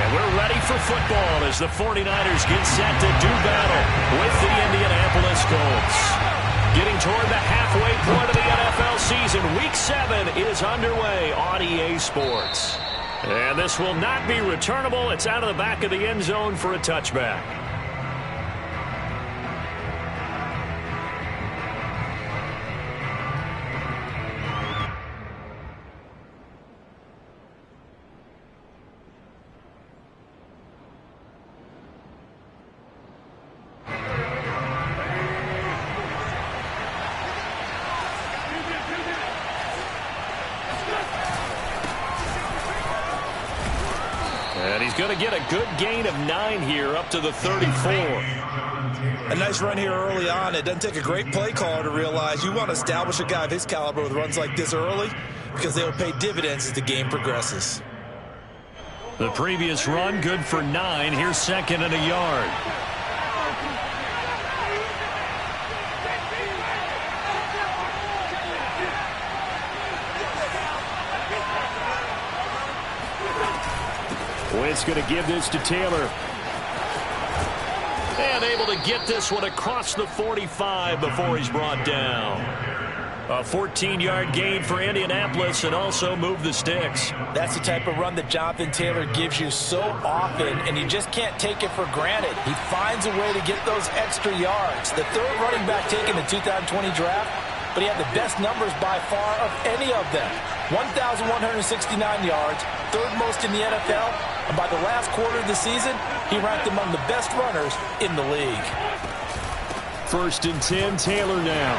We're ready for football as the 49ers get set to do battle with the Indianapolis Colts. Getting toward the halfway point of the NFL season, Week 7 is underway on EA Sports. And this will not be returnable. It's out of the back of the end zone for a touchback. And he's going to get a good gain of 9 here up to the 34. A nice run here early on. It doesn't take a great play caller to realize you want to establish a guy of his caliber with runs like this early because they'll pay dividends as the game progresses. The previous run good for 9. Here's 2nd and a yard. Wentz going to give this to Taylor. And able to get this one across the 45 before he's brought down. A 14-yard gain for Indianapolis and also move the sticks. That's the type of run that Jonathan Taylor gives you so often, and you just can't take it for granted. He finds a way to get those extra yards. The third running back taken in the 2020 draft, but he had the best numbers by far of any of them. 1,169 yards, third most in the NFL, and by the last quarter of the season, he ranked among the best runners in the league. 1st and 10, Taylor now.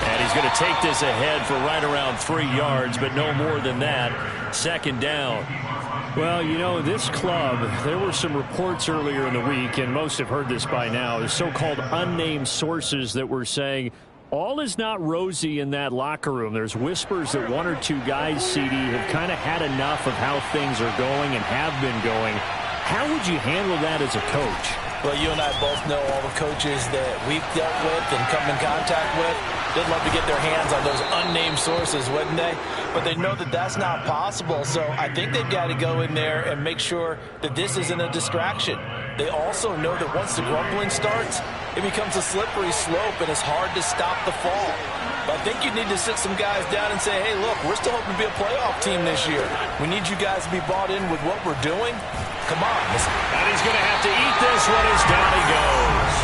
And he's going to take this ahead for right around 3 yards, but no more than that. 2nd down. Well, you know, this club, there were some reports earlier in the week, and most have heard this by now, the so-called unnamed sources that were saying all is not rosy in that locker room. There's whispers that 1 or 2 guys, CD, have kind of had enough of how things are going and have been going. How would you handle that as a coach? Well, you and I both know all the coaches that we've dealt with and come in contact with. They'd love to get their hands on those unnamed sources, wouldn't they? But they know that that's not possible, so I think they've got to go in there and make sure that this isn't a distraction. They also know that once the grumbling starts, it becomes a slippery slope and it's hard to stop the fall. But I think you need to sit some guys down and say, hey, look, we're still hoping to be a playoff team this year. We need you guys to be bought in with what we're doing. Come on. And he's going to have to eat this one as down he goes.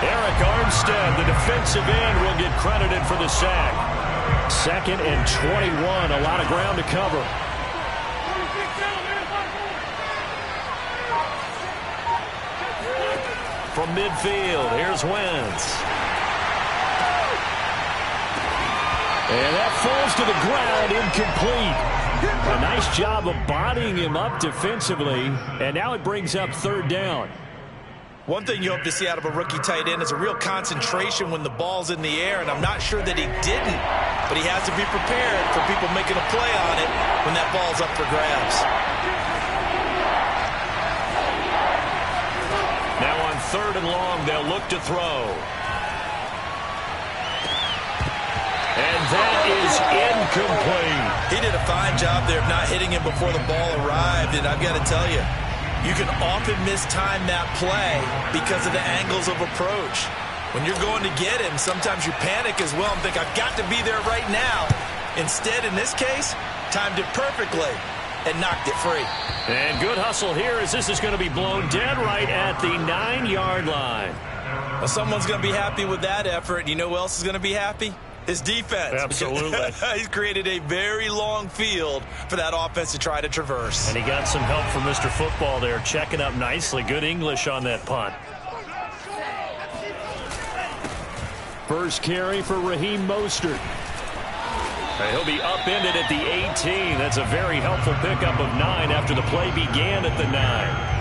Eric Armstead, the defensive end, will get credited for the sack. 2nd and 21, a lot of ground to cover. From midfield, here's Wentz. And that falls to the ground, incomplete. A nice job of bodying him up defensively, and now it brings up 3rd down. One thing you hope to see out of a rookie tight end is a real concentration when the ball's in the air, and I'm not sure that he didn't, but he has to be prepared for people making a play on it when that ball's up for grabs. Now on 3rd and long, they'll look to throw. And that is incomplete. He did a fine job there of not hitting him before the ball arrived, and I've got to tell you, you can often mistime that play because of the angles of approach. When you're going to get him, sometimes you panic as well and think, I've got to be there right now. Instead, in this case, timed it perfectly and knocked it free. And good hustle here as this is going to be blown dead right at the 9-yard line. Well, someone's going to be happy with that effort. You know who else is going to be happy? His defense. Absolutely. He's created a very long field for that offense to try to traverse. And he got some help from Mr. Football there, checking up nicely. Good English on that punt. First carry for Raheem Mostert. He'll be upended at the 18. That's a very helpful pickup of 9 after the play began at the 9.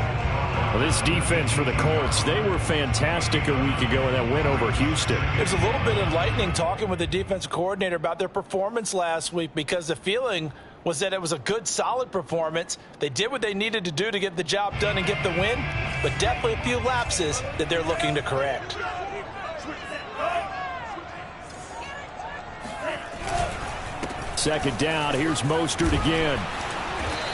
Well, this defense for the Colts, they were fantastic a week ago in that win over Houston. It was a little bit enlightening talking with the defensive coordinator about their performance last week because the feeling was that it was a good, solid performance. They did what they needed to do to get the job done and get the win, but definitely a few lapses that they're looking to correct. Second down, here's Mostert again.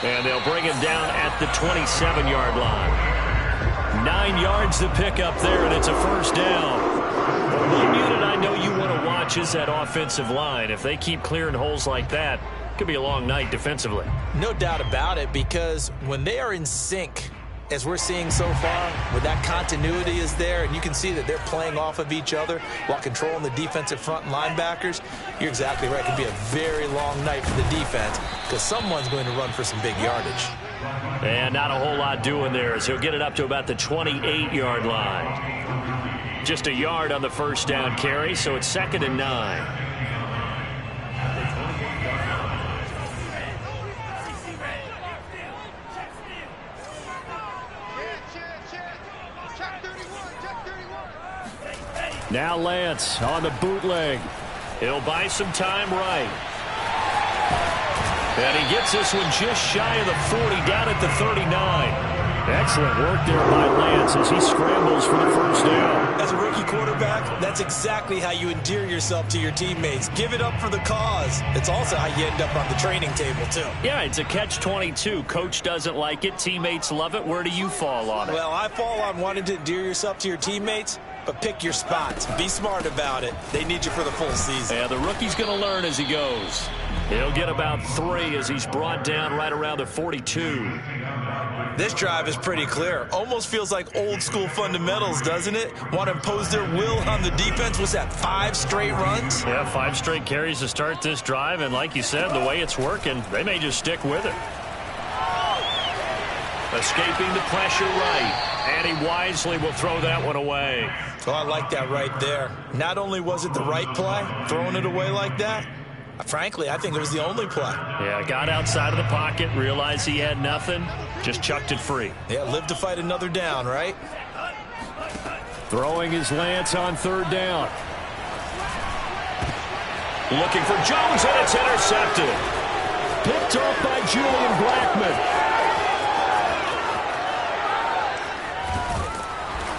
And they'll bring him down at the 27-yard line. 9 yards to pick up there, and it's a first down. Well, one unit I know you want to watch is that offensive line. If they keep clearing holes like that, it could be a long night defensively. No doubt about it, because when they are in sync, as we're seeing so far, where that continuity is there, and you can see that they're playing off of each other while controlling the defensive front and linebackers, you're exactly right. It could be a very long night for the defense because someone's going to run for some big yardage. And not a whole lot doing there as he'll get it up to about the 28-yard line. Just a yard on the first down carry, so it's 2nd and 9. Now Lance on the bootleg. He'll buy some time right. And he gets this one just shy of the 40, down at the 39. Excellent work there by Lance as he scrambles for the first down. As a rookie quarterback, that's exactly how you endear yourself to your teammates. Give it up for the cause. It's also how you end up on the training table, too. Yeah, it's a catch-22. Coach doesn't like it. Teammates love it. Where do you fall on it? Well, I fall on wanting to endear yourself to your teammates, but pick your spots. Be smart about it. They need you for the full season. Yeah, the rookie's going to learn as he goes. He'll get about 3 as he's brought down right around the 42. This drive is pretty clear. Almost feels like old school fundamentals, doesn't it? Want to impose their will on the defense. Was that 5 straight runs? Yeah, 5 straight carries to start this drive. And like you said, the way it's working, they may just stick with it. Escaping the pressure right. And he wisely will throw that one away. Oh, I like that right there. Not only was it the right play, throwing it away like that, frankly, I think it was the only play. Yeah, got outside of the pocket, realized he had nothing, just chucked it free. Yeah, live to fight another down, right? Throwing his Lance on 3rd down. Looking for Jones, and it's intercepted. Picked off by Julian Blackmon.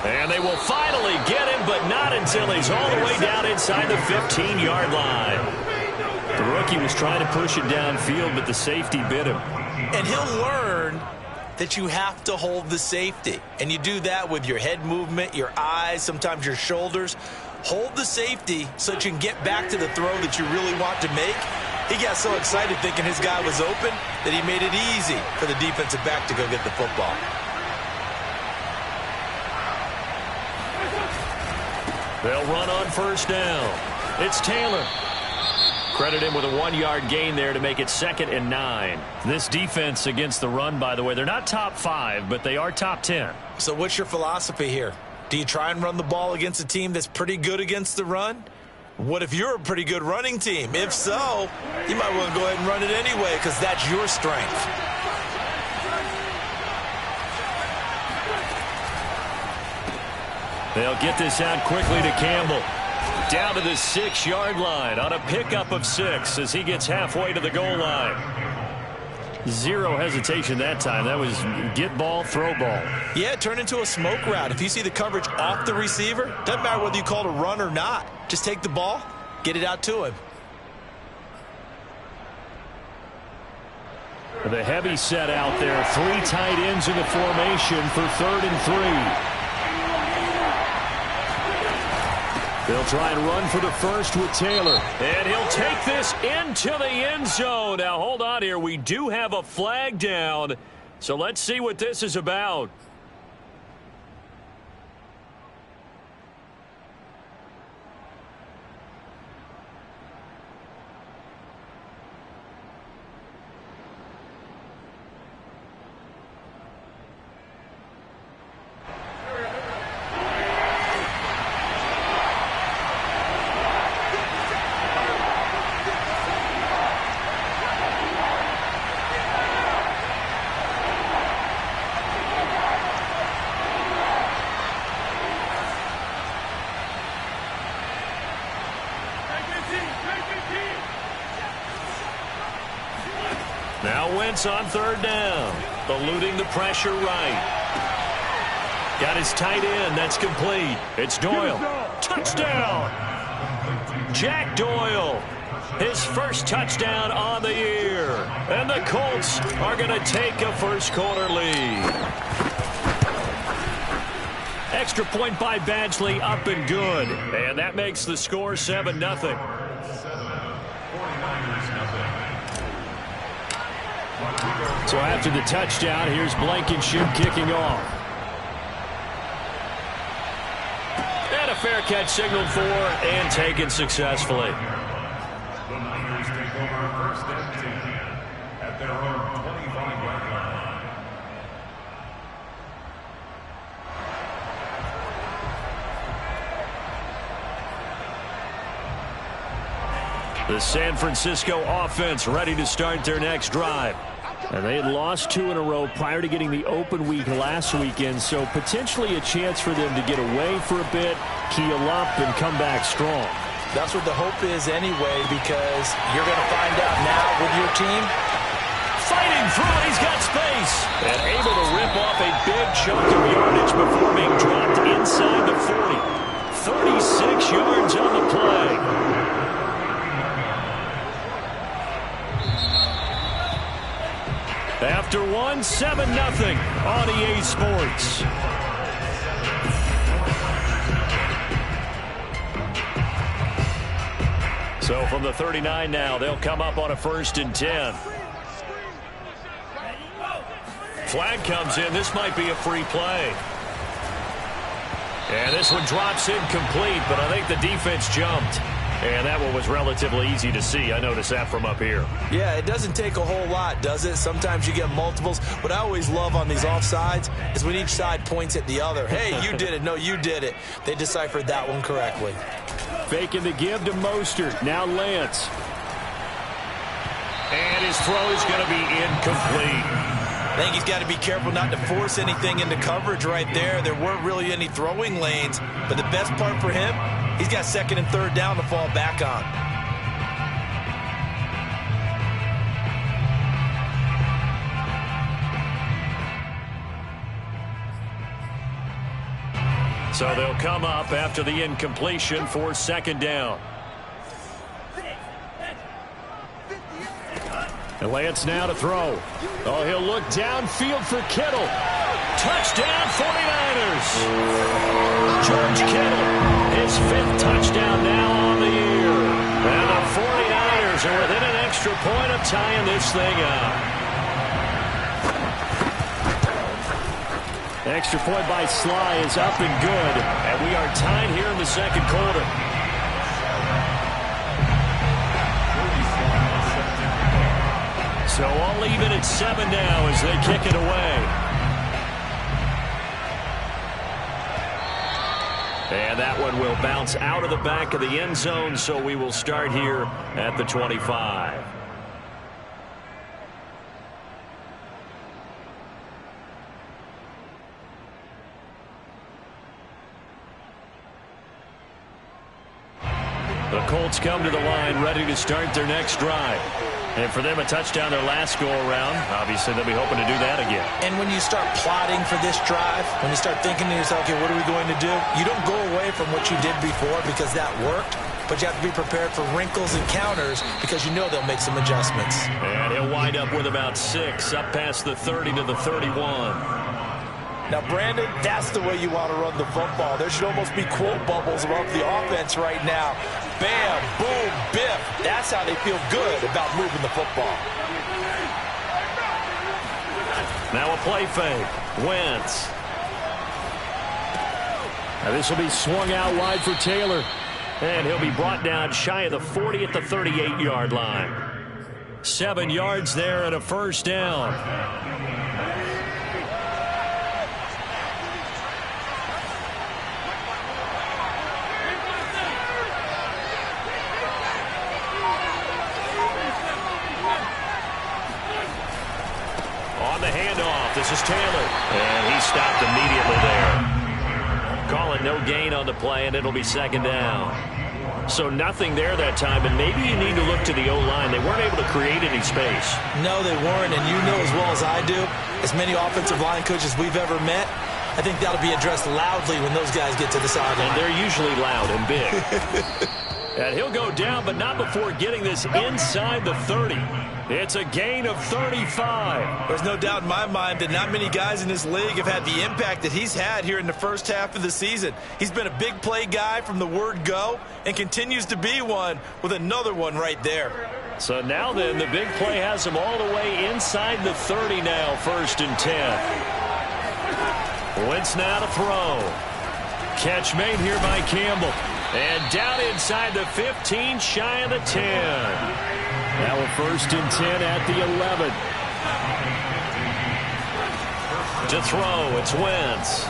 And they will finally get him, but not until he's all the way down inside the 15-yard line. The rookie was trying to push it downfield, but the safety bit him. And he'll learn that you have to hold the safety. And you do that with your head movement, your eyes, sometimes your shoulders. Hold the safety so that you can get back to the throw that you really want to make. He got so excited thinking his guy was open that he made it easy for the defensive back to go get the football. They'll run on 1st down. It's Taylor. Credit him with a 1-yard gain there to make it 2nd and 9. This defense against the run, by the way, they're not top 5, but they are top 10. So what's your philosophy here? Do you try and run the ball against a team that's pretty good against the run? What if you're a pretty good running team? If so, you might want to go ahead and run it anyway because that's your strength. They'll get this out quickly to Campbell. Down to the 6-yard line on a pickup of 6 as he gets halfway to the goal line. Zero hesitation that time. That was get ball, throw ball. Yeah, it turned into a smoke route. If you see the coverage off the receiver, doesn't matter whether you call it a run or not. Just take the ball, get it out to him. The heavy set out there. 3 tight ends in the formation for 3rd and 3. They'll try and run for the first with Taylor. And he'll take this into the end zone. Now, hold on here. We do have a flag down. So let's see what this is about. Now Wentz on 3rd down. Eluding the pressure right. Got his tight end. That's complete. It's Doyle. Touchdown. Jack Doyle, his first touchdown on the year. And the Colts are going to take a first-quarter lead. Extra point by Badgley, up and good. And that makes the score 7-0. So after the touchdown, here's Blankenship kicking off. And a fair catch signaled for and taken successfully. The Niners take over first and 10 at their own 25-yard line. The San Francisco offense ready to start their next drive. And they had lost 2 in a row prior to getting the open week last weekend, so potentially a chance for them to get away for a bit, keel up, and come back strong. That's what the hope is anyway, because you're going to find out now with your team. Fighting through it, he's got space. And able to rip off a big chunk of yardage before being dropped inside the 40. 36 yards on the play. After one, 7-0 on EA Sports. So from the 39 now, they'll come up on a 1st and 10. Flag comes in. This might be a free play. And this one drops incomplete, but I think the defense jumped. And that one was relatively easy to see. I noticed that from up here. Yeah, it doesn't take a whole lot, does it? Sometimes you get multiples. What I always love on these offsides is when each side points at the other. Hey, you did it. No, you did it. They deciphered that one correctly. Faking the give to Mostert. Now Lance. And his throw is going to be incomplete. I think he's got to be careful not to force anything into coverage right there. There weren't really any throwing lanes. But the best part for him, he's got 2nd and 3rd down to fall back on. So they'll come up after the incompletion for 2nd down. And Lance now to throw. Oh, he'll look downfield for Kittle. Touchdown, 49ers. George Kittle, his 5th touchdown now on the year. And the 49ers are within an extra point of tying this thing up. Extra point by Sly is up and good. And we are tied here in the 2nd quarter. So all even at 7 now as they kick it away. And that one will bounce out of the back of the end zone, so we will start here at the 25. The Colts come to the line ready to start their next drive. And for them, a touchdown their last go-around. Obviously, they'll be hoping to do that again. And when you start plotting for this drive, when you start thinking to yourself, okay, what are we going to do? You don't go away from what you did before because that worked, but you have to be prepared for wrinkles and counters because you know they'll make some adjustments. And he'll wind up with about 6, up past the 30 to the 31. Now, Brandon, that's the way you want to run the football. There should almost be quote bubbles above the offense right now. Bam, boom, biff. That's how they feel good about moving the football. Now a play fake. Wentz. Now this will be swung out wide for Taylor. And he'll be brought down shy of the 40 at the 38-yard line. 7 yards there and a 1st down. On the handoff, this is Taylor. And he stopped immediately there. Calling no gain on the play, and it'll be 2nd down. So nothing there that time, and maybe you need to look to the O-line. They weren't able to create any space. No, they weren't, and you know as well as I do, as many offensive line coaches we've ever met, I think that'll be addressed loudly when those guys get to the sideline. And they're usually loud and big. And he'll go down, but not before getting this inside the 30. It's a gain of 35. There's no doubt in my mind that not many guys in this league have had the impact that he's had here in the first half of the season. He's been a big play guy from the word go and continues to be one with another one right there. So now then, the big play has him all the way inside the 30 now, 1st and 10. Wentz now to throw. Catch made here by Campbell. And down inside the 15, shy of the 10. Now a 1st and 10 at the 11. To throw, it's Wentz.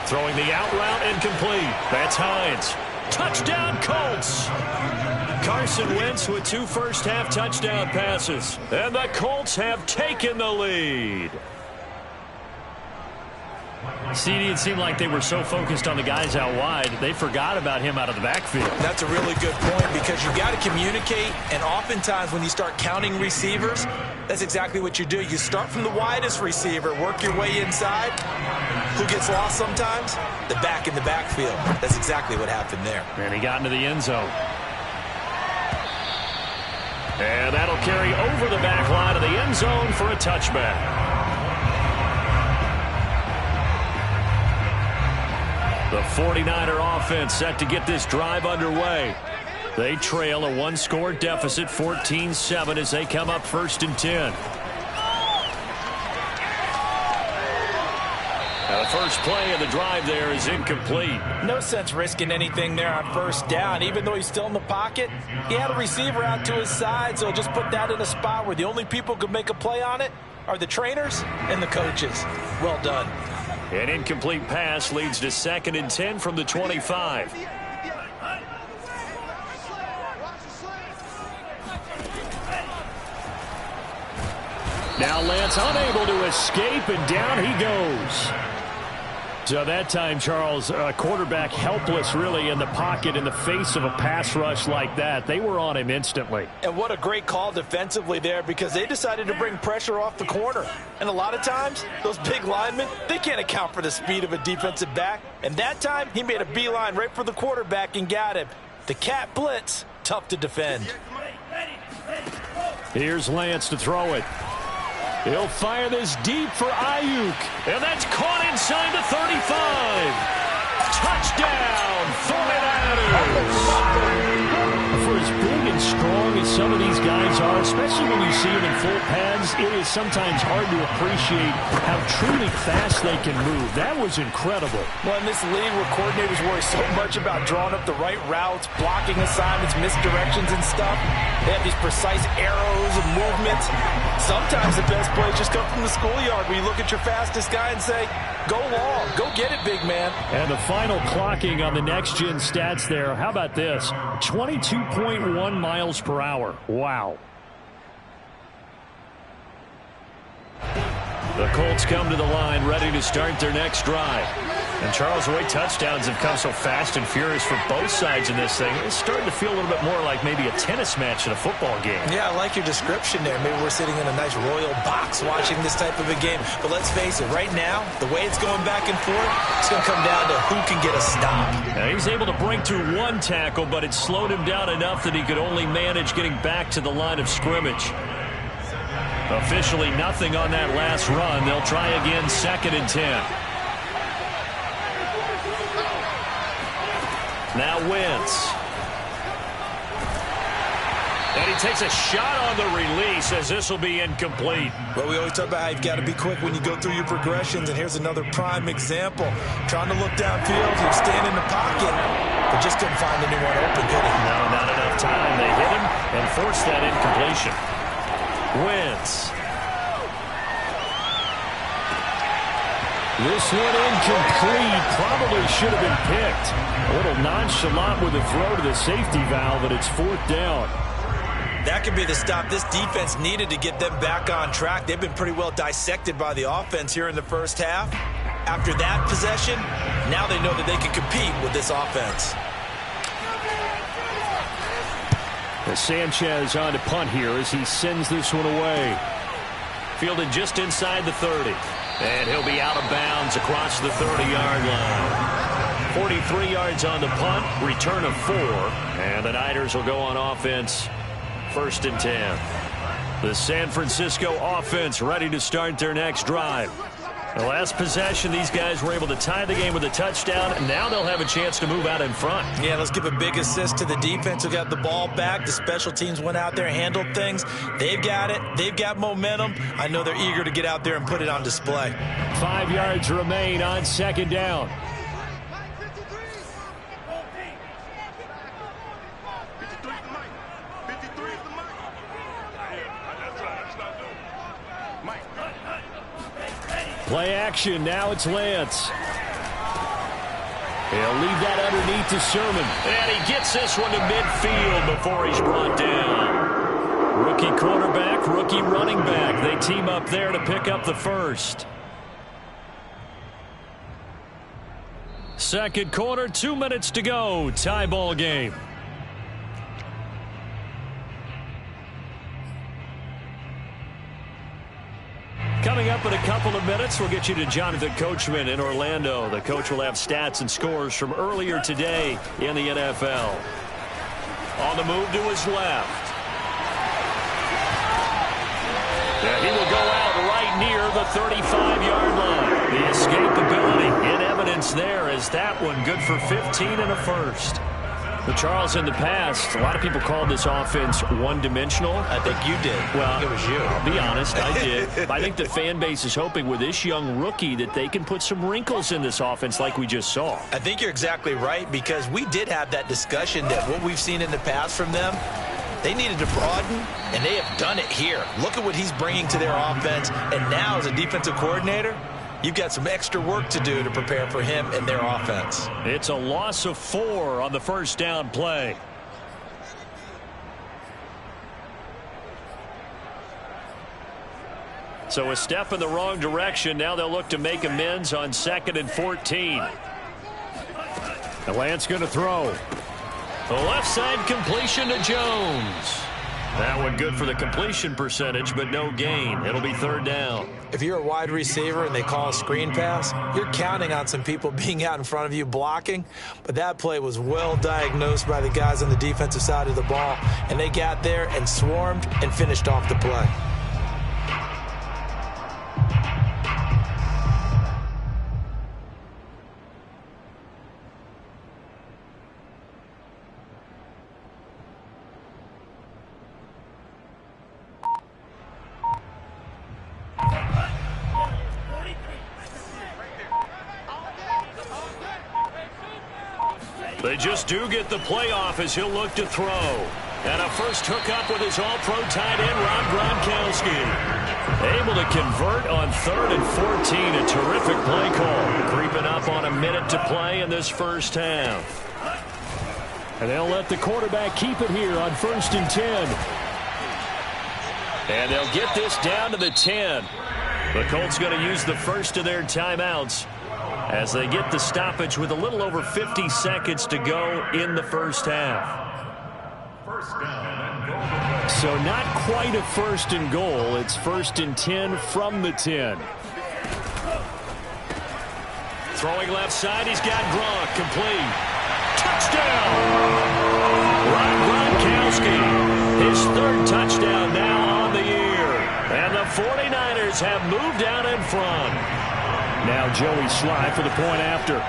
Throwing the out route incomplete. That's Hines. Touchdown, Colts. Carson Wentz with 2 first-half touchdown passes. And the Colts have taken the lead. CD, it seemed like they were so focused on the guys out wide, they forgot about him out of the backfield. That's a really good point because you got to communicate, and oftentimes when you start counting receivers, that's exactly what you do. You start from the widest receiver, work your way inside. Who gets lost sometimes? The back in the backfield. That's exactly what happened there. And he got into the end zone. And that'll carry over the back line of the end zone for a touchback. The 49er offense set to get this drive underway. They trail a 1-score deficit, 14-7, as they come up 1st and 10. Now the first play of the drive there is incomplete. No sense risking anything there on 1st down. Even though he's still in the pocket, he had a receiver out to his side, so just put that in a spot where the only people who could make a play on it are the trainers and the coaches. Well done. An incomplete pass leads to 2nd and 10 from the 25. Now Lance unable to escape, and down he goes. So that time, Charles, quarterback helpless really in the pocket in the face of a pass rush like that. They were on him instantly. And what a great call defensively there, because they decided to bring pressure off the corner. And a lot of times, those big linemen, they can't account for the speed of a defensive back. And that time, he made a beeline right for the quarterback and got him. The cat blitz, tough to defend. Here's Lance to throw it. He'll fire this deep for Ayuk. And that's caught inside the 35. Touchdown, 49ers. For as big and strong as some of these guys are, especially when you see them in full pads, it is sometimes hard to appreciate how truly fast they can move. That was incredible. Well, in this league where coordinators worry so much about drawing up the right routes, blocking assignments, misdirections and stuff, they have these precise arrows and movements. Sometimes the best plays just come from the schoolyard where you look at your fastest guy and say, go long, go get it, big man. And the final clocking on the next-gen stats there, how about this? 22.1 miles per hour. Wow. The Colts come to the line ready to start their next drive. And Charles, the way touchdowns have come so fast and furious for both sides in this thing, it's starting to feel a little bit more like maybe a tennis match in a football game. Yeah, I like your description there. Maybe we're sitting in a nice royal box watching this type of a game. But let's face it, right now, the way it's going back and forth, it's going to come down to who can get a stop. Now, he's able to break through one tackle, but it slowed him down enough that he could only manage getting back to the line of scrimmage. Officially nothing on that last run. They'll try again, 2nd and 10. Now Wentz. And he takes a shot on the release as this will be incomplete. Well, we always talk about how you've got to be quick when you go through your progressions, and here's another prime example. Trying to look downfield, he was staying in the pocket, but just couldn't find anyone open, could he? No, not enough time. They hit him and forced that incompletion. Wentz. This one incomplete. Probably should have been picked. A little nonchalant with a throw to the safety valve, but it's 4th down. That could be the stop this defense needed to get them back on track. They've been pretty well dissected by the offense here in the first half. After that possession, now they know that they can compete with this offense. Sanchez on to punt here as he sends this one away. Fielded just inside the 30. And he'll be out of bounds across the 30-yard line. 43 yards on the punt, return of 4, and the Niners will go on offense, 1st and 10. The San Francisco offense ready to start their next drive. The last possession, these guys were able to tie the game with a touchdown, and now they'll have a chance to move out in front. Yeah, let's give a big assist to the defense who got the ball back. The special teams went out there, handled things. They've got it. They've got momentum. I know they're eager to get out there and put it on display. 5 yards remain on 2nd down. Play action. Now it's Lance. He'll leave that underneath to Sermon. And he gets this one to midfield before he's brought down. Rookie quarterback, rookie running back. They team up there to pick up the first. 2nd quarter, 2 minutes to go. Tie ball game. Coming up in a couple of minutes, we'll get you to Jonathan Coachman in Orlando. The coach will have stats and scores from earlier today in the NFL. On the move to his left. And he will go out right near the 35-yard line. The escapability in evidence there as that one good for 15 and a first. But Charles, in the past, a lot of people called this offense one-dimensional. I think you did. Well, I think it was you. I'll be honest, I did. I think the fan base is hoping with this young rookie that they can put some wrinkles in this offense like we just saw. I think you're exactly right, because we did have that discussion that what we've seen in the past from them, they needed to broaden, and they have done it here. Look at what he's bringing to their offense, and now as a defensive coordinator, you've got some extra work to do to prepare for him and their offense. It's a loss of 4 on the first down play. So a step in the wrong direction. Now they'll look to make amends on 2nd and 14. The Lance going to throw. The left side completion to Jones. That one good for the completion percentage, but no gain. It'll be 3rd down. If you're a wide receiver and they call a screen pass, you're counting on some people being out in front of you blocking. But that play was well diagnosed by the guys on the defensive side of the ball, and they got there and swarmed and finished off the play. They just do get the playoff as he'll look to throw. And a first hookup with his all-pro tight end, Rob Gronkowski. Able to convert on 3rd and 14. A terrific play call. Creeping up on a minute to play in this first half. And they'll let the quarterback keep it here on 1st and 10. And they'll get this down to the 10. The Colts going to use the first of their timeouts as they get the stoppage with a little over 50 seconds to go in the first half. So not quite a 1st and goal. It's 1st and 10 from the 10. Throwing left side, he's got Gronk, complete. Touchdown! Rob Gronkowski, his 3rd touchdown now on the year. And the 49ers have moved out in front. Now Joey Sly for the point after.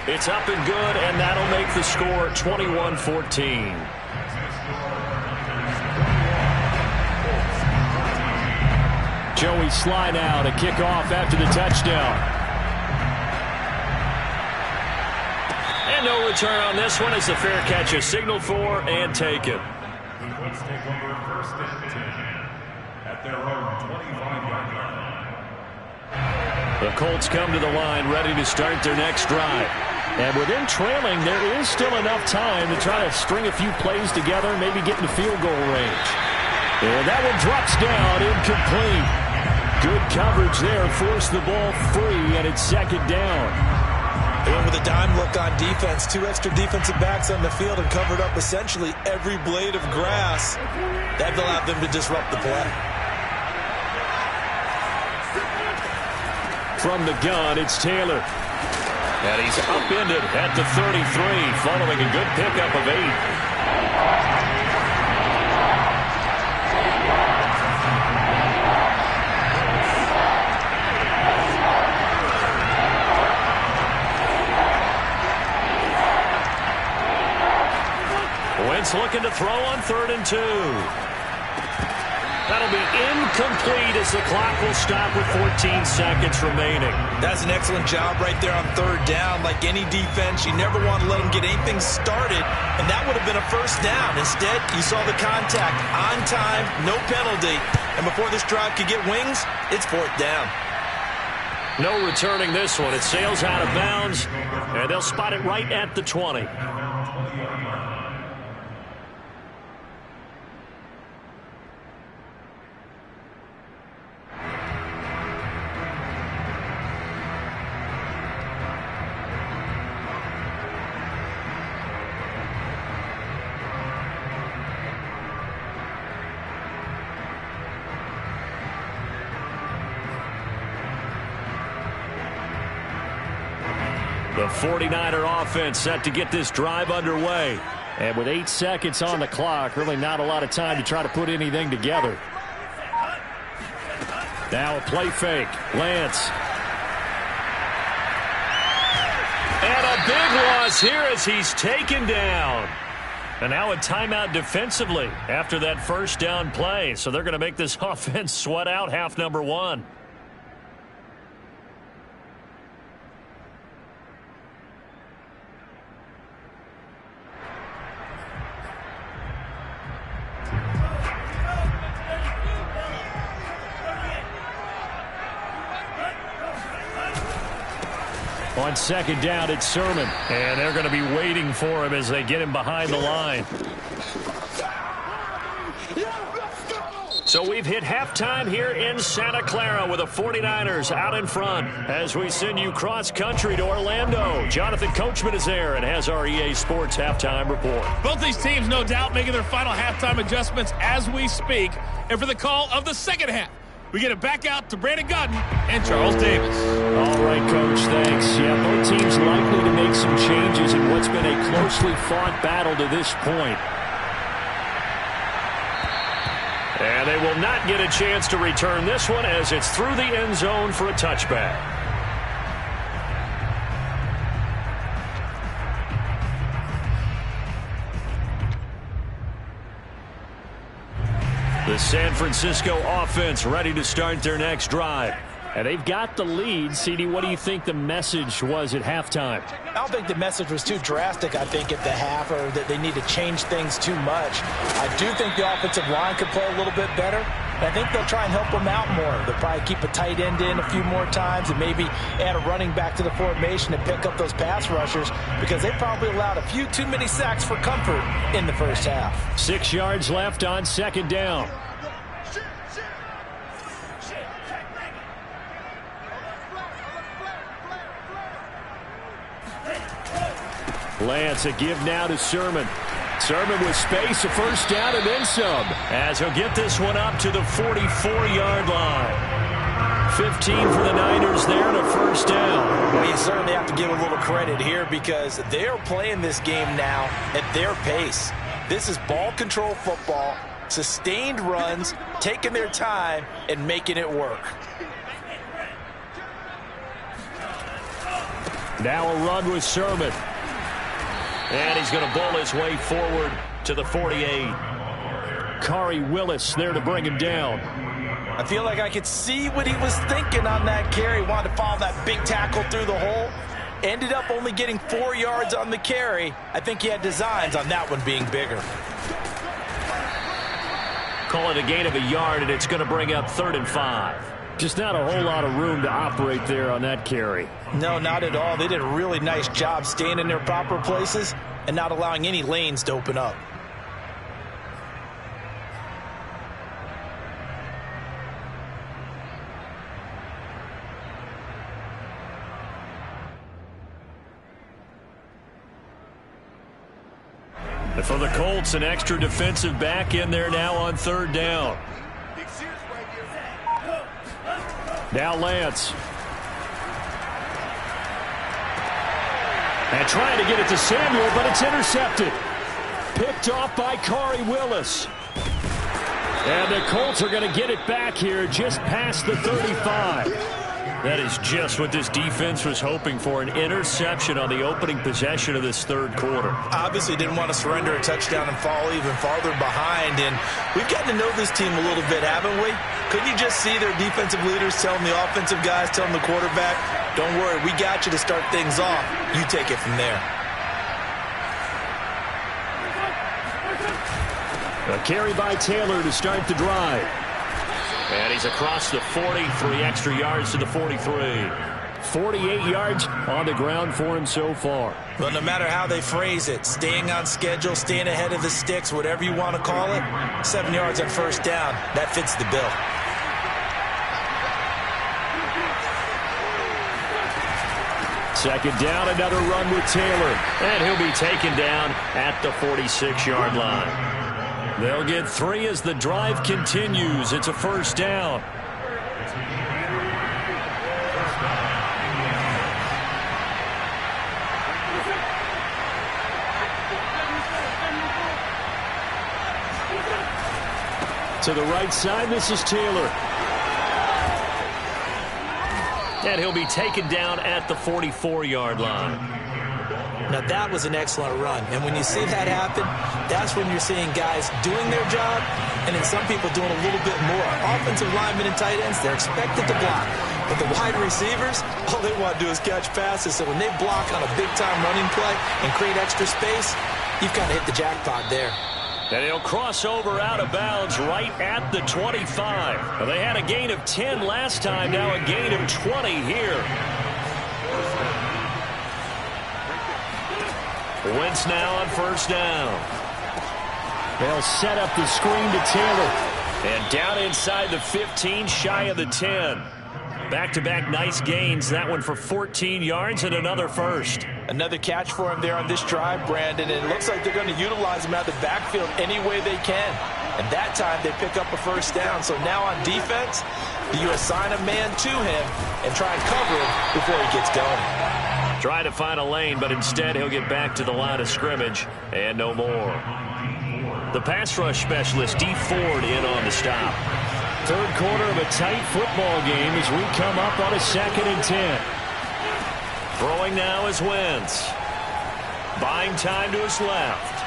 It's up and good, and that'll make the score 21-14. Joey Sly now to kick off after the touchdown. And no return on this one as the fair catch is signaled for and taken. Let's take over 1st and 10. Their own 25-yard line. The Colts come to the line ready to start their next drive. And with them trailing, there is still enough time to try to string a few plays together and maybe get in the field goal range. And that one drops down, incomplete. Good coverage there, forced the ball free, and it's 2nd down. They went with a dime look on defense. 2 extra defensive backs on the field and covered up essentially every blade of grass. That allowed them to disrupt the play. From the gun, it's Taylor. And he's upended at the 33, following a good pickup of 8. Wentz looking to throw on 3rd and 2. That'll be incomplete as the clock will stop with 14 seconds remaining. That's an excellent job right there on 3rd down. Like any defense, you never want to let them get anything started, and that would have been a 1st down. Instead, you saw the contact on time, no penalty, and before this drive could get wings, it's 4th down. No returning this one. It sails out of bounds, and they'll spot it right at the 20. The 49er offense set to get this drive underway. And with 8 seconds on the clock, really not a lot of time to try to put anything together. Now a play fake. Lance. And a big loss here as he's taken down. And now a timeout defensively after that 1st down play. So they're going to make this offense sweat out half number 1. On 2nd down, it's Sermon. And they're going to be waiting for him as they get him behind the line. So we've hit halftime here in Santa Clara with the 49ers out in front as we send you cross-country to Orlando. Jonathan Coachman is there and has our EA Sports halftime report. Both these teams, no doubt, making their final halftime adjustments as we speak. And for the call of the 2nd half, we get it back out to Brandon Gutton and Charles Davis. All right, Coach, thanks. Yeah, both teams likely to make some changes in what's been a closely fought battle to this point. And they will not get a chance to return this one as it's through the end zone for a touchback. The San Francisco offense ready to start their next drive. And they've got the lead. CD, what do you think the message was at halftime? I don't think the message was too drastic, I think, at the half, or that they need to change things too much. I do think the offensive line could play a little bit better. And I think they'll try and help them out more. They'll probably keep a tight end in a few more times and maybe add a running back to the formation and pick up those pass rushers because they probably allowed a few too many sacks for comfort in the 1st half. 6 yards left on 2nd down. Lance, a give now to Sermon. Sermon with space, a 1st down, and then some. As he'll get this one up to the 44-yard line. 15 for the Niners there and a 1st down. Well, you certainly have to give a little credit here because they're playing this game now at their pace. This is ball control football, sustained runs, taking their time, and making it work. Now a run with Sermon. And he's going to bowl his way forward to the 48. Kari Willis there to bring him down. I feel like I could see what he was thinking on that carry. Wanted to follow that big tackle through the hole. Ended up only getting 4 yards on the carry. I think he had designs on that one being bigger. Call it a gain of a yard, and it's going to bring up 3rd and 5. Just not a whole lot of room to operate there on that carry. No, not at all. They did a really nice job staying in their proper places and not allowing any lanes to open up. And for the Colts, an extra defensive back in there now on 3rd down. Now Lance. And trying to get it to Samuel, but it's intercepted. Picked off by Corey Willis. And the Colts are going to get it back here just past the 35. That is just what this defense was hoping for, an interception on the opening possession of this third quarter. Obviously didn't want to surrender a touchdown and fall even farther behind. And we've gotten to know this team a little bit, haven't we? Couldn't you just see their defensive leaders telling the offensive guys, telling the quarterback, don't worry, we got you to start things off. You take it from there. A carry by Taylor to start the drive. And he's across the 40, 3 extra yards to the 43. 48 yards on the ground for him so far. Well, no matter how they phrase it, staying on schedule, staying ahead of the sticks, whatever you want to call it, 7 yards on first down, that fits the bill. Second down, another run with Taylor. And he'll be taken down at the 46-yard line. They'll get 3 as the drive continues. It's a first down. To the right side, this is Taylor. And he'll be taken down at the 44-yard line. Now, that was an excellent run. And when you see that happen, that's when you're seeing guys doing their job and then some people doing a little bit more. Offensive linemen and tight ends, they're expected to block. But the wide receivers, all they want to do is catch passes. So when they block on a big-time running play and create extra space, you've kind of hit the jackpot there. And he'll cross over out of bounds right at the 25. Well, they had a gain of 10 last time, now a gain of 20 here. Wentz now on first down. They'll set up the screen to Taylor. And down inside the 15, shy of the 10. Back-to-back nice gains. That one for 14 yards and another first. Another catch for him there on this drive, Brandon. And it looks like they're going to utilize him out of the backfield any way they can. And that time they pick up a first down. So now on defense, you assign a man to him and try and cover him before he gets going. Try to find a lane, but instead he'll get back to the line of scrimmage and no more. The pass rush specialist, D. Ford, in on the stop. Third quarter of a tight football game as we come up on a 2nd and 10. Throwing now is Wentz. Buying time to his left.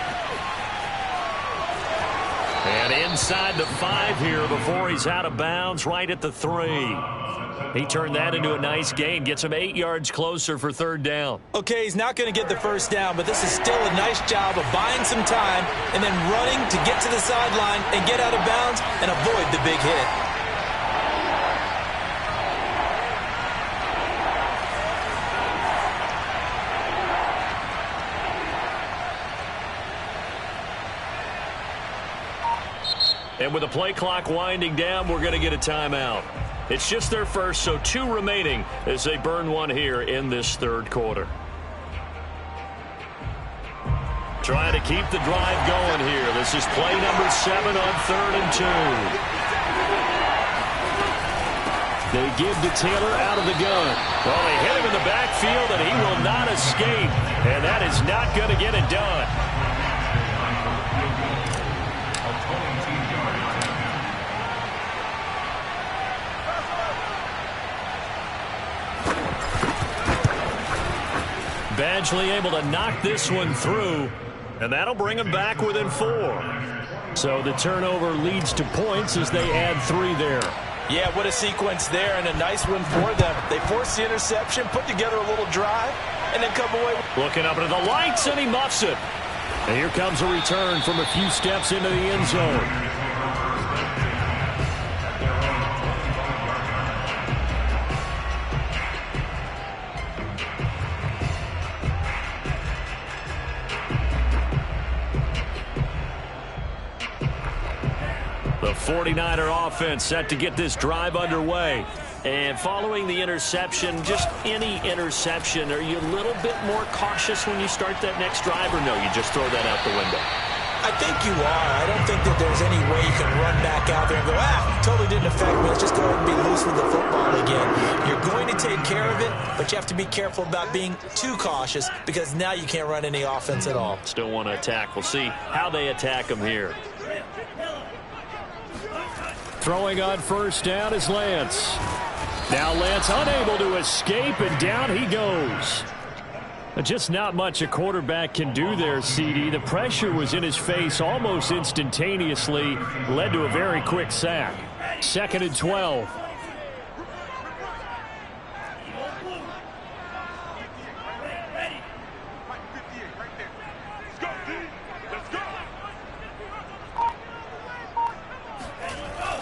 And inside the 5 here before he's out of bounds right at the 3. He turned that into a nice gain, gets him 8 yards closer for third down. Okay, he's not going to get the first down, but this is still a nice job of buying some time and then running to get to the sideline and get out of bounds and avoid the big hit. And with the play clock winding down, we're going to get a timeout. It's just their first, so 2 remaining as they burn one here in this third quarter. Trying to keep the drive going here. This is play number 7 on 3rd and 2. They give to Taylor out of the gun. Well, they hit him in the backfield, and he will not escape. And that is not going to get it done. Badgley able to knock this one through, and that'll bring him back within 4. So the turnover leads to points as they add 3 there. Yeah, what a sequence there, and a nice one for them. They force the interception, put together a little drive, and then come away. Looking up into the lights, and he muffs it. And here comes a return from a few steps into the end zone. The 49er offense set to get this drive underway. And following the interception, just any interception, are you a little bit more cautious when you start that next drive, or no, you just throw that out the window? I think you are. I don't think that there's any way you can run back out there and go, totally didn't affect me. Let's just go ahead and be loose with the football again. You're going to take care of it, but you have to be careful about being too cautious because now you can't run any offense at all. Still want to attack. We'll see how they attack them here. Throwing on first down is Lance. Now Lance unable to escape, and down he goes. Just not much a quarterback can do there, CD. The pressure was in his face almost instantaneously, led to a very quick sack. 2nd and 12.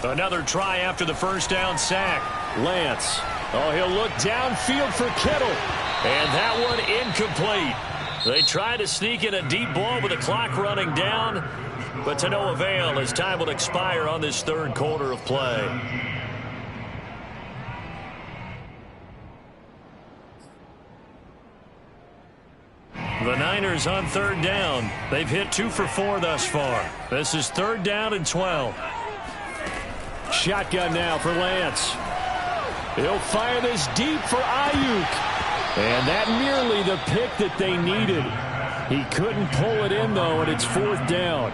Another try after the first down sack. Lance. Oh, he'll look downfield for Kittle. And that one incomplete. They try to sneak in a deep ball with the clock running down, but to no avail as time will expire on this third quarter of play. The Niners on third down. They've hit 2 for 4 thus far. This is 3rd down and 12. Shotgun now for Lance. He'll fire this deep for Ayuk. And that nearly the pick that they needed. He couldn't pull it in, though, and it's 4th down.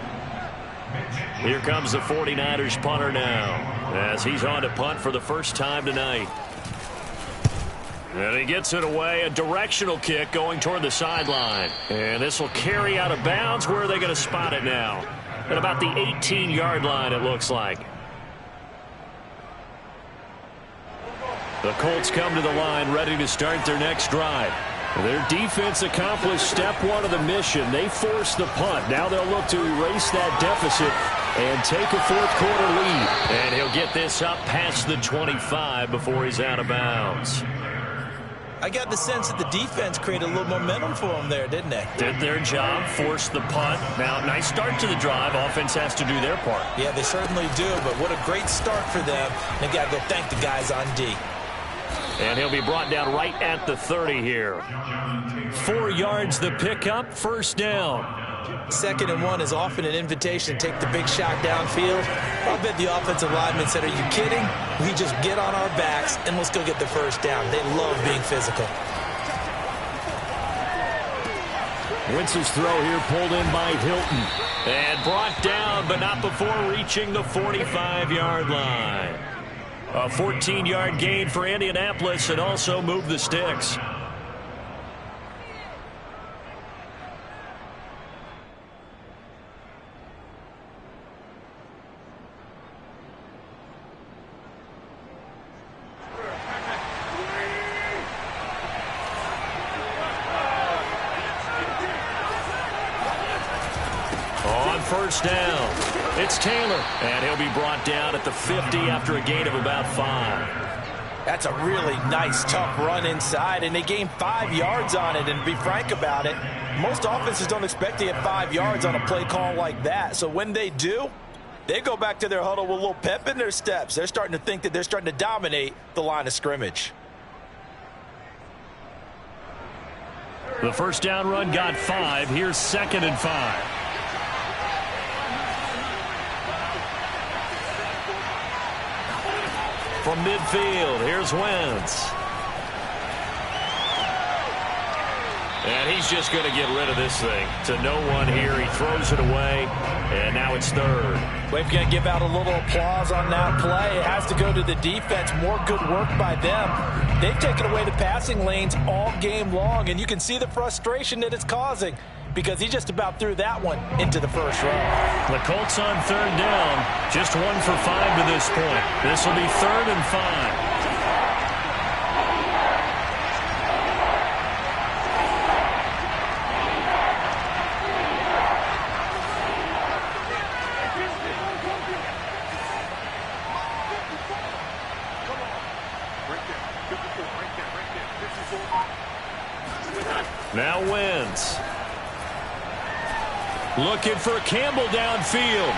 Here comes the 49ers punter now, as he's on to punt for the first time tonight. And he gets it away, a directional kick going toward the sideline. And this will carry out of bounds. Where are they going to spot it now? At about the 18-yard line, it looks like. The Colts come to the line ready to start their next drive. Their defense accomplished step 1 of the mission. They forced the punt. Now they'll look to erase that deficit and take a 4th quarter lead. And he'll get this up past the 25 before he's out of bounds. I got the sense that the defense created a little momentum for them there, didn't they? Did their job, forced the punt. Now, nice start to the drive. Offense has to do their part. Yeah, they certainly do, but what a great start for them. They've got to go thank the guys on D. And he'll be brought down right at the 30 here. 4 yards the pickup, 1st down. 2nd and 1 is often an invitation to take the big shot downfield. I bet the offensive lineman said, are you kidding? We just get on our backs and let's go get the 1st down. They love being physical. Wentz's throw here pulled in by Hilton. And brought down, but not before reaching the 45-yard line. A 14-yard gain for Indianapolis and also moved the sticks. On first down, it's Taylor, and he'll be brought down at the 50 after a gain of about 5. That's a really nice, tough run inside, and they gained 5 yards on it. And to be frank about it, most offenses don't expect to get 5 yards on a play call like that. So when they do, they go back to their huddle with a little pep in their steps. They're starting to think that they're starting to dominate the line of scrimmage. The first down run got 5. Here's 2nd and 5. From midfield, here's Wentz. And he's just going to get rid of this thing to no one here. He throws it away, and now it's 3rd. We've got to give out a little applause on that play. It has to go to the defense. More good work by them. They've taken away the passing lanes all game long, and you can see the frustration that it's causing because he just about threw that one into the first row. The Colts on 3rd down, just 1 for 5 to this point. This will be 3rd and 5. Now Wentz. Looking for Campbell downfield.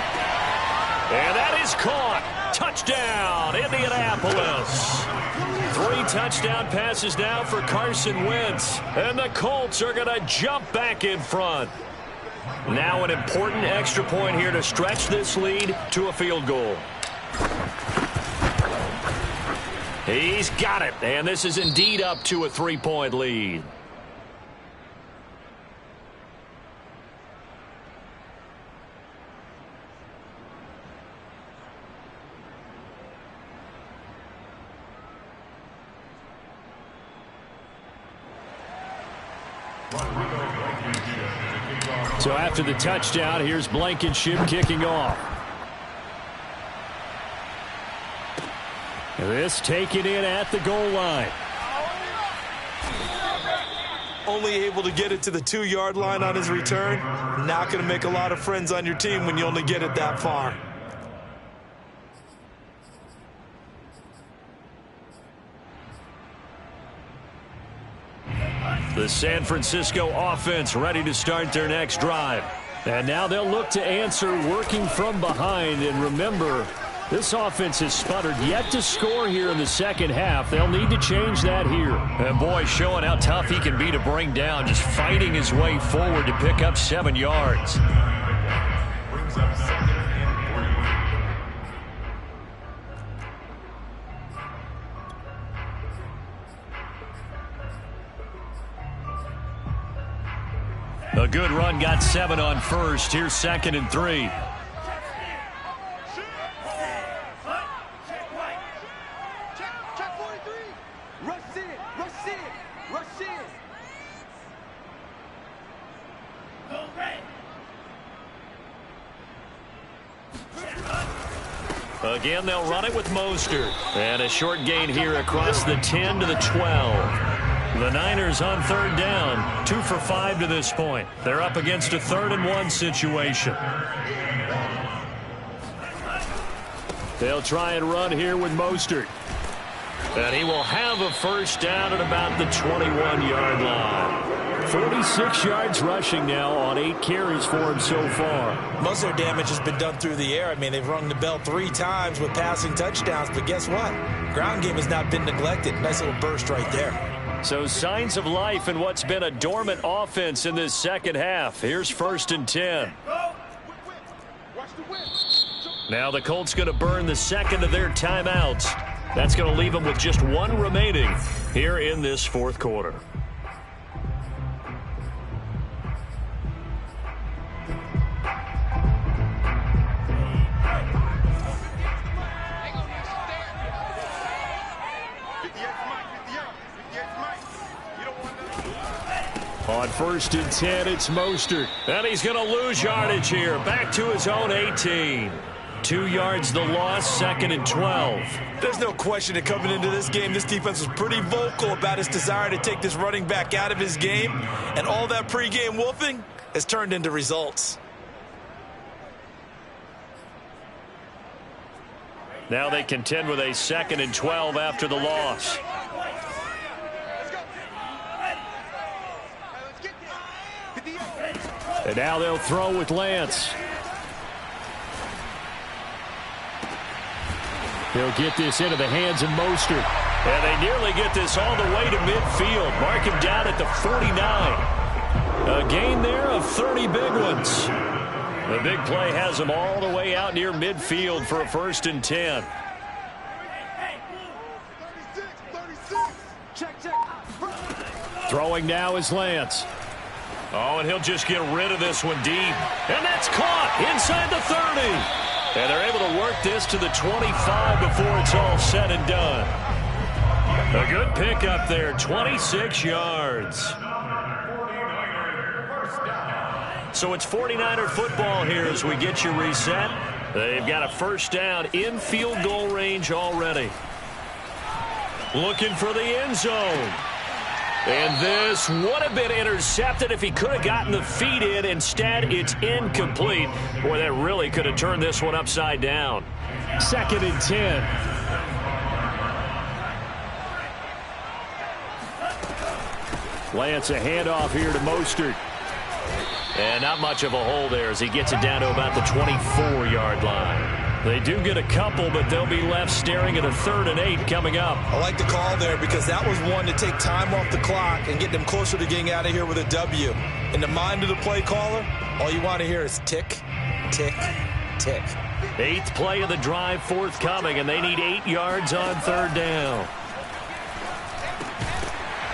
And that is caught. Touchdown, Indianapolis. 3 touchdown passes now for Carson Wentz. And the Colts are going to jump back in front. Now an important extra point here to stretch this lead to a field goal. He's got it, and this is indeed up to a 3-point lead. So after the touchdown, here's Blankenship kicking off. This taken in at the goal line. Only able to get it to the 2-yard line on his return. Not going to make a lot of friends on your team when you only get it that far. The San Francisco offense ready to start their next drive. And now they'll look to answer working from behind. And remember, this offense has sputtered yet to score here in the second half. They'll need to change that here. And boy, showing how tough he can be to bring down, just fighting his way forward to pick up 7 yards. Brings up 2nd and 3. A good run got 7 on first. Here's 2nd and 3. Again, they'll run it with Mostert. And a short gain here across the 10 to the 12. The Niners on 3rd down, 2 for 5 to this point. They're up against a 3rd and 1 situation. They'll try and run here with Mostert. And he will have a first down at about the 21-yard line. 46 yards rushing now on 8 carries for him so far. Most of their damage has been done through the air. I mean, they've rung the bell 3 times with passing touchdowns, but guess what? Ground game has not been neglected. Nice little burst right there. So signs of life in what's been a dormant offense in this second half. Here's 1st and 10. Now the Colts going to burn the second of their timeouts. That's going to leave them with just 1 remaining here in this 4th quarter. On 1st and 10, it's Mostert. And he's going to lose yardage here. Back to his own 18. 2 yards the loss, 2nd and 12. There's no question that coming into this game, this defense was pretty vocal about its desire to take this running back out of his game. And all that pregame wolfing has turned into results. Now they contend with a 2nd and 12 after the loss. And now they'll throw with Lance. He'll get this into the hands of Mostert. And they nearly get this all the way to midfield. Mark him down at the 49. A gain there of 30 big ones. The big play has them all the way out near midfield for a 1st and 10. Throwing now is Lance. Oh, and he'll just get rid of this one deep. And that's caught inside the 30. And they're able to work this to the 25 before it's all said and done. A good pickup there, 26 yards. So it's 49er football here as we get you reset. They've got a first down in field goal range already. Looking for the end zone. And this would have been intercepted if he could have gotten the feet in. Instead, it's incomplete. Boy, that really could have turned this one upside down. 2nd and 10. Lance a handoff here to Mostert. And not much of a hole there as he gets it down to about the 24-yard line. They do get a couple, but they'll be left staring at a 3rd and 8 coming up. I like the call there because that was one to take time off the clock and get them closer to getting out of here with a W. In the mind of the play caller, all you want to hear is tick, tick, tick. 8th play of the drive forthcoming, and they need 8 yards on 3rd down.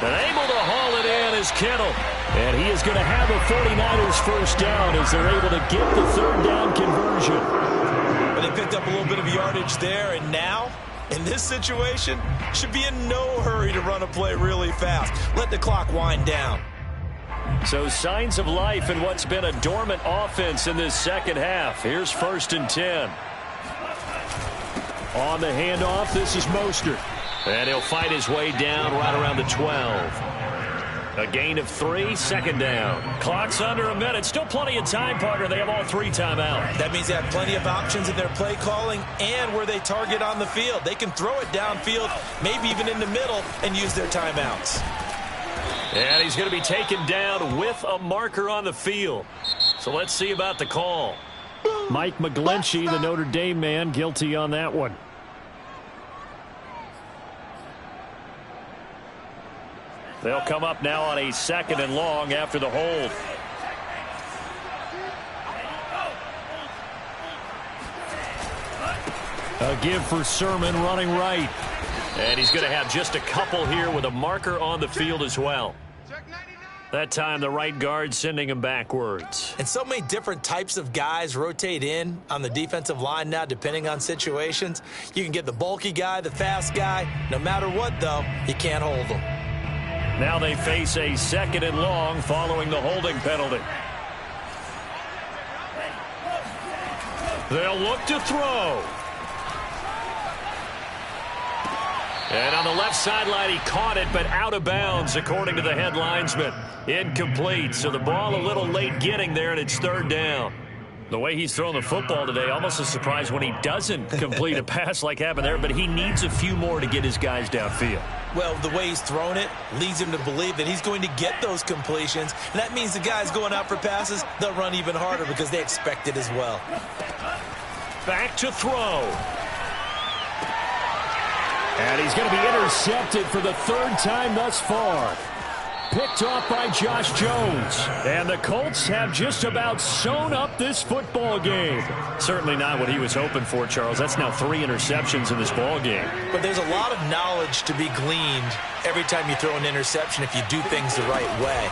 But able to haul it in is Kittle. And he is going to have a 49ers first down as they're able to get the 3rd down conversion. But they picked up a little bit of yardage there, and now, in this situation, should be in no hurry to run a play really fast. Let the clock wind down. So signs of life in what's been a dormant offense in this second half. Here's 1st and 10. On the handoff, this is Mostert. And he'll fight his way down right around the 12. A gain of 3, 2nd down. Clock's under a minute. Still plenty of time, partner. They have all 3 timeouts. That means they have plenty of options in their play calling and where they target on the field. They can throw it downfield, maybe even in the middle, and use their timeouts. And he's going to be taken down with a marker on the field. So let's see about the call. Mike McGlinchey, the Notre Dame man, guilty on that one. They'll come up now on a 2nd and long after the hold. A give for Sermon running right. And he's going to have just a couple here with a marker on the field as well. That time the right guard sending him backwards. And so many different types of guys rotate in on the defensive line now depending on situations. You can get the bulky guy, the fast guy. No matter what, though, you can't hold them. Now they face a 2nd and long following the holding penalty. They'll look to throw. And on the left sideline, he caught it, but out of bounds, according to the head linesman. Incomplete, so the ball a little late getting there, and it's 3rd down. The way he's thrown the football today, almost a surprise when he doesn't complete a pass like happened there, but he needs a few more to get his guys downfield. Well, the way he's thrown it leads him to believe that he's going to get those completions. And that means the guys going out for passes, they'll run even harder because they expect it as well. Back to throw. And he's going to be intercepted for the 3rd time thus far. Picked off by Josh Jones. And the Colts have just about sewn up this football game. Certainly not what he was hoping for, Charles. That's now 3 interceptions in this ball game. But there's a lot of knowledge to be gleaned every time you throw an interception if you do things the right way.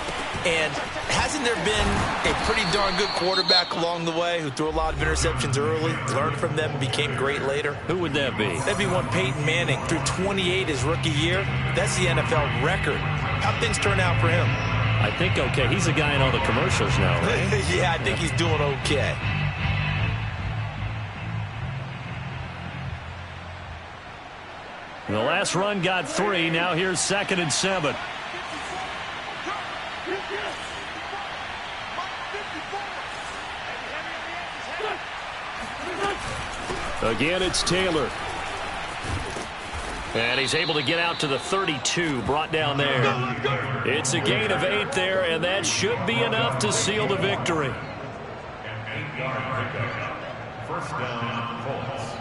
And hasn't there been a pretty darn good quarterback along the way who threw a lot of interceptions early, learned from them, and became great later? Who would that be? That'd be one Peyton Manning. Threw 28 his rookie year. That's the NFL record. How'd things turn out for him? I think okay. He's a guy in all the commercials now, right? Yeah, I think he's doing okay. The last run got 3. Now here's 2nd and 7. Again, it's Taylor. And he's able to get out to the 32, brought down there. It's a gain of 8 there, and that should be enough to seal the victory. An 8-yard pickup. First down, Colts.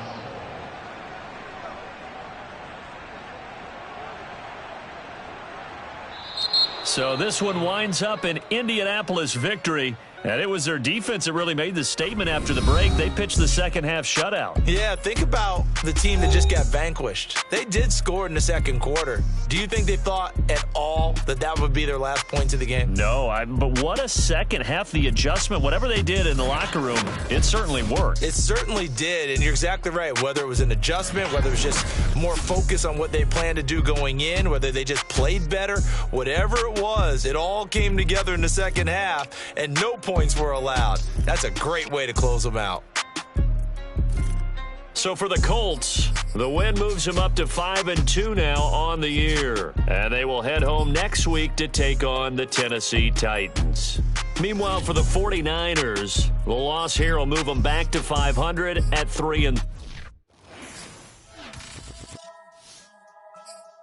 So this one winds up an Indianapolis victory. And it was their defense that really made the statement after the break. They pitched the second half shutout. Yeah, think about the team that just got vanquished. They did score in the second quarter. Do you think they thought at all that that would be their last points of the game? No, but what a second half. The adjustment, whatever they did in the locker room, it certainly worked. It certainly did, and you're exactly right. Whether it was an adjustment, whether it was just more focus on what they planned to do going in, whether they just played better, whatever it was, it all came together in the second half, and no points were allowed. That's a great way to close them out. So for the Colts, the win moves them up to 5-2 now on the year. And they will head home next week to take on the Tennessee Titans. Meanwhile, for the 49ers, the loss here will move them back to 500 at 3-3.